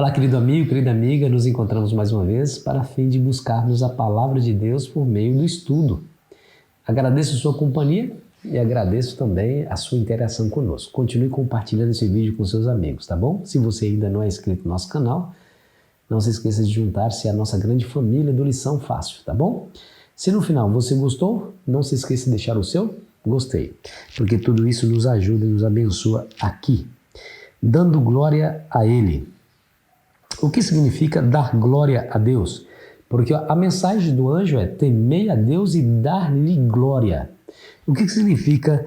Olá, querido amigo, querida amiga, nos encontramos mais uma vez para a fim de buscarmos a Palavra de Deus por meio do estudo. Agradeço a sua companhia e agradeço também a sua interação conosco. Continue compartilhando esse vídeo com seus amigos, tá bom? Se você ainda não é inscrito no nosso canal, não se esqueça de juntar-se à nossa grande família do Lição Fácil, tá bom? Se no final você gostou, não se esqueça de deixar o seu gostei, porque tudo isso nos ajuda e nos abençoa aqui, dando glória a Ele. O que significa dar glória a Deus? Porque a mensagem do anjo é temei a Deus e dar-lhe glória. O que significa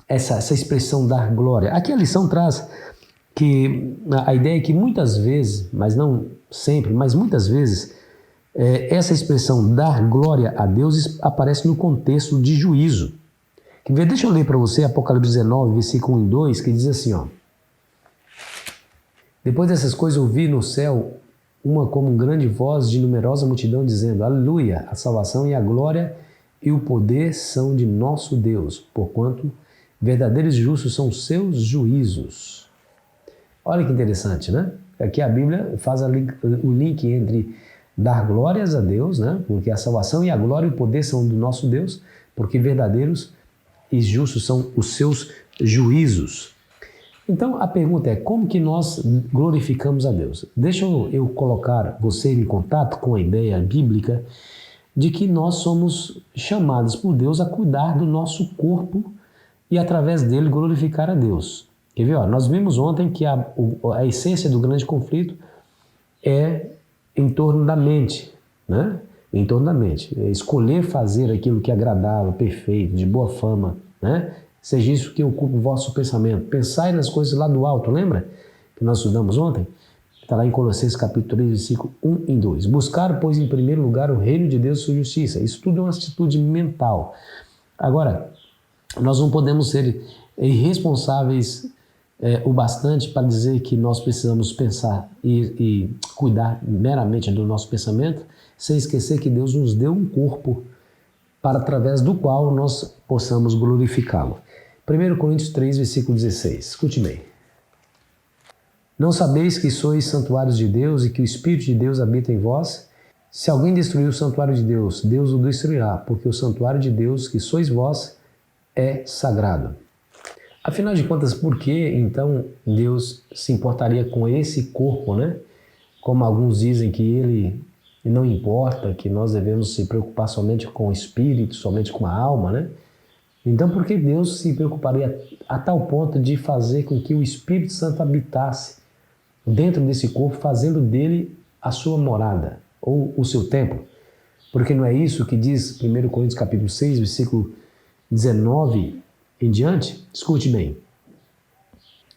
essa expressão dar glória? Aqui a lição traz que a ideia é que muitas vezes, mas não sempre, mas muitas vezes, essa expressão dar glória a Deus aparece no contexto de juízo. Deixa eu ler para você Apocalipse 19, versículo 1 e 2, que diz assim, ó. Depois dessas coisas ouvi no céu uma como grande voz de numerosa multidão dizendo, aleluia, a salvação e a glória e o poder são de nosso Deus, porquanto verdadeiros e justos são os seus juízos. Olha que interessante, né? Aqui a Bíblia faz o link entre dar glórias a Deus, né? Porque a salvação e a glória e o poder são do nosso Deus, porque verdadeiros e justos são os seus juízos. Então, a pergunta é, como que nós glorificamos a Deus? Deixa eu colocar você em contato com a ideia bíblica de que nós somos chamados por Deus a cuidar do nosso corpo e, através dele, glorificar a Deus. Quer ver? Nós vimos ontem que a essência do grande conflito é em torno da mente, né? Em torno da mente. Escolher fazer aquilo que é agradável, perfeito, de boa fama, né? Seja isso que ocupe o vosso pensamento. Pensai nas coisas lá do alto, lembra? Que nós estudamos ontem? Está lá em Colossenses capítulo 3, versículo 1 e 2. Buscar, pois, em primeiro lugar o reino de Deus e sua justiça. Isso tudo é uma atitude mental. Agora, nós não podemos ser irresponsáveis o bastante para dizer que nós precisamos pensar e cuidar meramente do nosso pensamento, sem esquecer que Deus nos deu um corpo para através do qual nós possamos glorificá-lo. 1 Coríntios 3, versículo 16. Escute bem. Não sabeis que sois santuários de Deus e que o Espírito de Deus habita em vós? Se alguém destruir o santuário de Deus, Deus o destruirá, porque o santuário de Deus, que sois vós, é sagrado. Afinal de contas, por que então Deus se importaria com esse corpo, né? Como alguns dizem que ele não importa, que nós devemos se preocupar somente com o espírito, somente com a alma, né? Então, por que Deus se preocuparia a tal ponto de fazer com que o Espírito Santo habitasse dentro desse corpo, fazendo dele a sua morada, ou o seu templo? Porque não é isso que diz 1 Coríntios capítulo 6, versículo 19 em diante? Escute bem.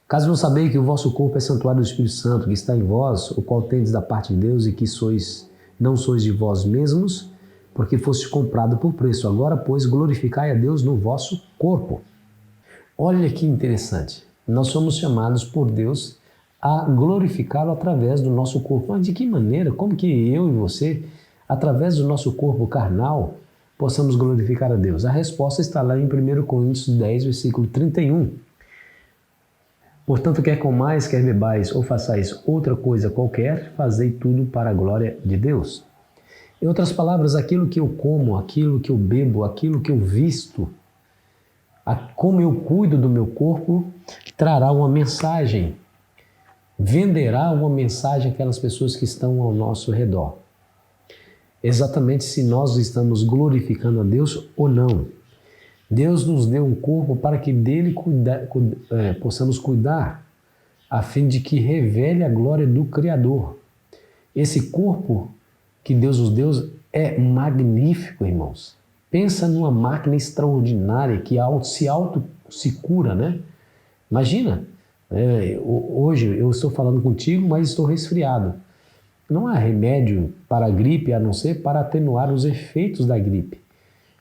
Caso não sabeis que o vosso corpo é santuário do Espírito Santo, que está em vós, o qual tendes da parte de Deus e que não sois de vós mesmos, porque foste comprado por preço. Agora, pois, glorificai a Deus no vosso corpo. Olha que interessante. Nós somos chamados por Deus a glorificá-lo através do nosso corpo. Mas de que maneira? Como que eu e você, através do nosso corpo carnal, possamos glorificar a Deus? A resposta está lá em 1 Coríntios 10, versículo 31. Portanto, quer comais, quer bebais, ou façais outra coisa qualquer, fazei tudo para a glória de Deus. Em outras palavras, aquilo que eu como, aquilo que eu bebo, aquilo que eu visto, como eu cuido do meu corpo, trará uma mensagem, venderá uma mensagem àquelas pessoas que estão ao nosso redor. Exatamente se nós estamos glorificando a Deus ou não. Deus nos deu um corpo para que dele possamos cuidar, a fim de que revele a glória do Criador. Esse corpo que Deus nos deu é magnífico, irmãos. Pensa numa máquina extraordinária que se cura, né? Imagina, hoje eu estou falando contigo, mas estou resfriado. Não há remédio para a gripe a não ser para atenuar os efeitos da gripe.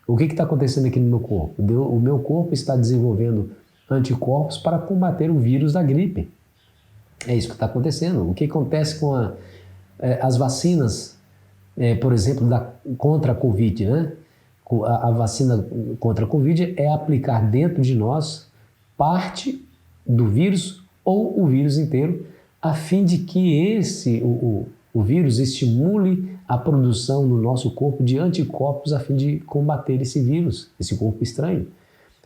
O que está acontecendo aqui no meu corpo? O meu corpo está desenvolvendo anticorpos para combater o vírus da gripe. É isso que está acontecendo. O que acontece com as vacinas, por exemplo, contra a Covid, né? A vacina contra a Covid é aplicar dentro de nós parte do vírus ou o vírus inteiro a fim de que o vírus estimule a produção no nosso corpo de anticorpos a fim de combater esse vírus, esse corpo estranho.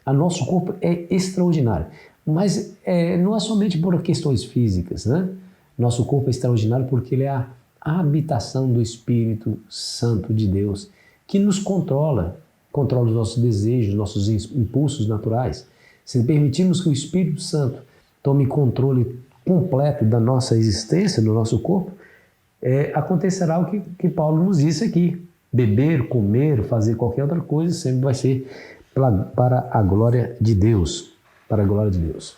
O nosso corpo é extraordinário, mas não é somente por questões físicas, né? Nosso corpo é extraordinário porque ele é a habitação do Espírito Santo de Deus, que nos controla os nossos desejos, nossos impulsos naturais. Se permitirmos que o Espírito Santo tome controle completo da nossa existência, do nosso corpo, acontecerá o que Paulo nos disse aqui. Beber, comer, fazer qualquer outra coisa sempre vai ser para a glória de Deus. Para a glória de Deus.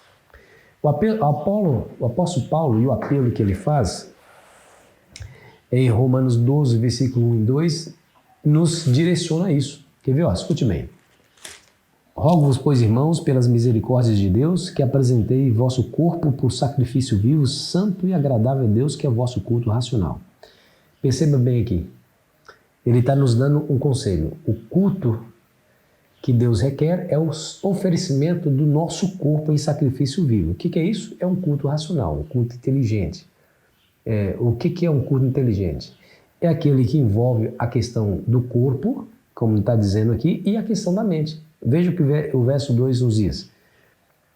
O apóstolo Paulo e o apelo que ele faz em Romanos 12, versículo 1 e 2, nos direciona a isso. Quer ver? Escute bem. Rogo-vos, pois, irmãos, pelas misericórdias de Deus, que apresentei vosso corpo por sacrifício vivo, santo e agradável a Deus, que é o vosso culto racional. Perceba bem aqui. Ele está nos dando um conselho. O culto que Deus requer é o oferecimento do nosso corpo em sacrifício vivo. O que é isso? É um culto racional, um culto inteligente. O que é um culto inteligente? É aquele que envolve a questão do corpo, como está dizendo aqui, e a questão da mente. Veja o que o verso 2 nos diz.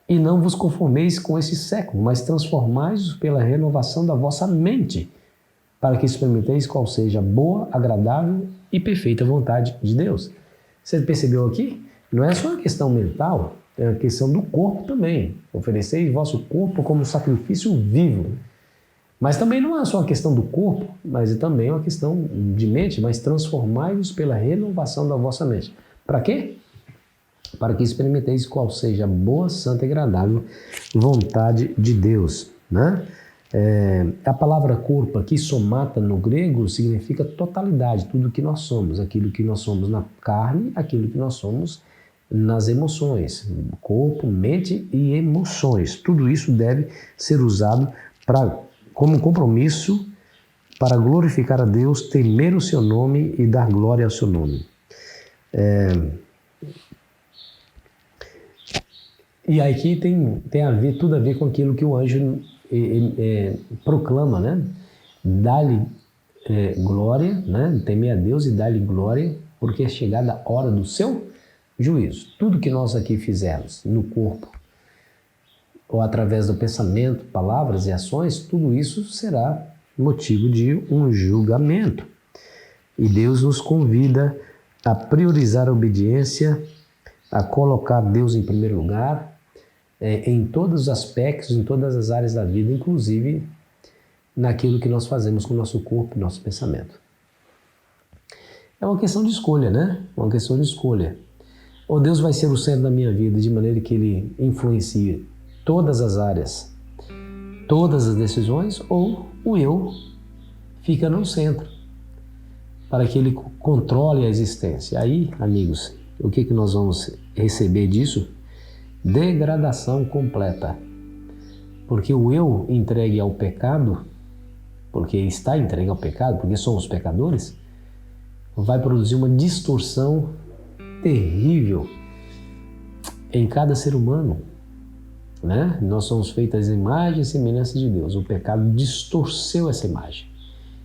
E não vos conformeis com esse século, mas transformai-vos pela renovação da vossa mente, para que experimenteis qual seja a boa, agradável e perfeita vontade de Deus. Você percebeu aqui? Não é só uma questão mental, é uma questão do corpo também. Ofereceis vosso corpo como sacrifício vivo. Mas também não é só uma questão do corpo, mas também é uma questão de mente, mas transformai-vos pela renovação da vossa mente. Para quê? Para que experimenteis qual seja a boa, santa e agradável vontade de Deus, né? A palavra corpo aqui, somata no grego, significa totalidade, tudo que nós somos, aquilo que nós somos na carne, aquilo que nós somos nas emoções, corpo, mente e emoções. Tudo isso deve ser usado como compromisso para glorificar a Deus, temer o seu nome e dar glória ao seu nome. E aqui tem tudo a ver com aquilo que o anjo proclama, né? Dá-lhe glória, né? Temer a Deus e dá-lhe glória, porque é chegada a hora do seu juízo. Tudo que nós aqui fizermos no corpo, ou através do pensamento, palavras e ações, tudo isso será motivo de um julgamento. E Deus nos convida a priorizar a obediência, a colocar Deus em primeiro lugar, em todos os aspectos, em todas as áreas da vida, inclusive naquilo que nós fazemos com o nosso corpo e nosso pensamento. É uma questão de escolha, né? Uma questão de escolha. Ou Deus vai ser o centro da minha vida de maneira que Ele influencie todas as áreas, todas as decisões, ou o eu fica no centro, para que Ele controle a existência. Aí, amigos, o que nós vamos receber disso? Degradação completa. Porque o eu entregue ao pecado, porque está entregue ao pecado, porque somos pecadores, vai produzir uma distorção terrível em cada ser humano, né? Nós somos feitos à imagem e semelhança de Deus. O pecado distorceu essa imagem.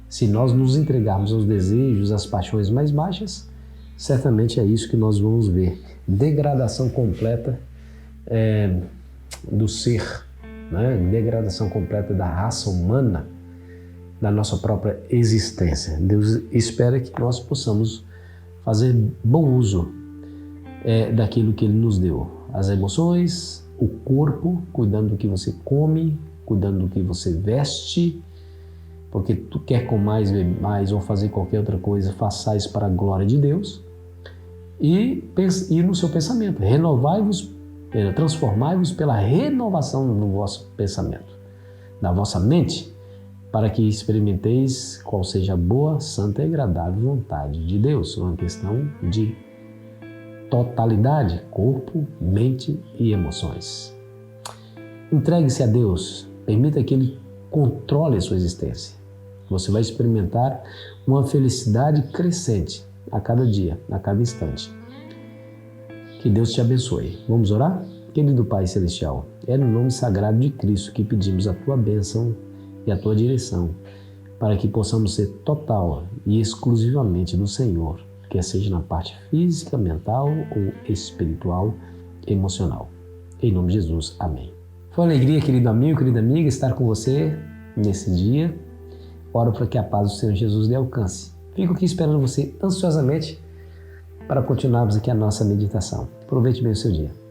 Se nós nos entregarmos aos desejos, às paixões mais baixas, certamente é isso que nós vamos ver. Degradação completa do ser, né? Degradação completa da raça humana, da nossa própria existência. Deus espera que nós possamos fazer bom uso daquilo que Ele nos deu. As emoções, o corpo, cuidando do que você come, cuidando do que você veste, porque tu quer com mais, beber mais ou fazer qualquer outra coisa, façais para a glória de Deus. E no seu pensamento, transformai-vos pela renovação do vosso pensamento, da vossa mente, para que experimenteis qual seja a boa, santa e agradável vontade de Deus. Uma questão de totalidade, corpo, mente e emoções. Entregue-se a Deus, permita que Ele controle a sua existência. Você vai experimentar uma felicidade crescente a cada dia, a cada instante. Que Deus te abençoe. Vamos orar? Querido Pai Celestial, é no nome sagrado de Cristo que pedimos a Tua bênção e a Tua direção, para que possamos ser total e exclusivamente do Senhor, quer seja na parte física, mental ou espiritual, emocional. Em nome de Jesus, amém. Foi uma alegria, querido amigo, querida amiga, estar com você nesse dia. Oro para que a paz do Senhor Jesus lhe alcance. Fico aqui esperando você ansiosamente para continuarmos aqui a nossa meditação. Aproveite bem o seu dia.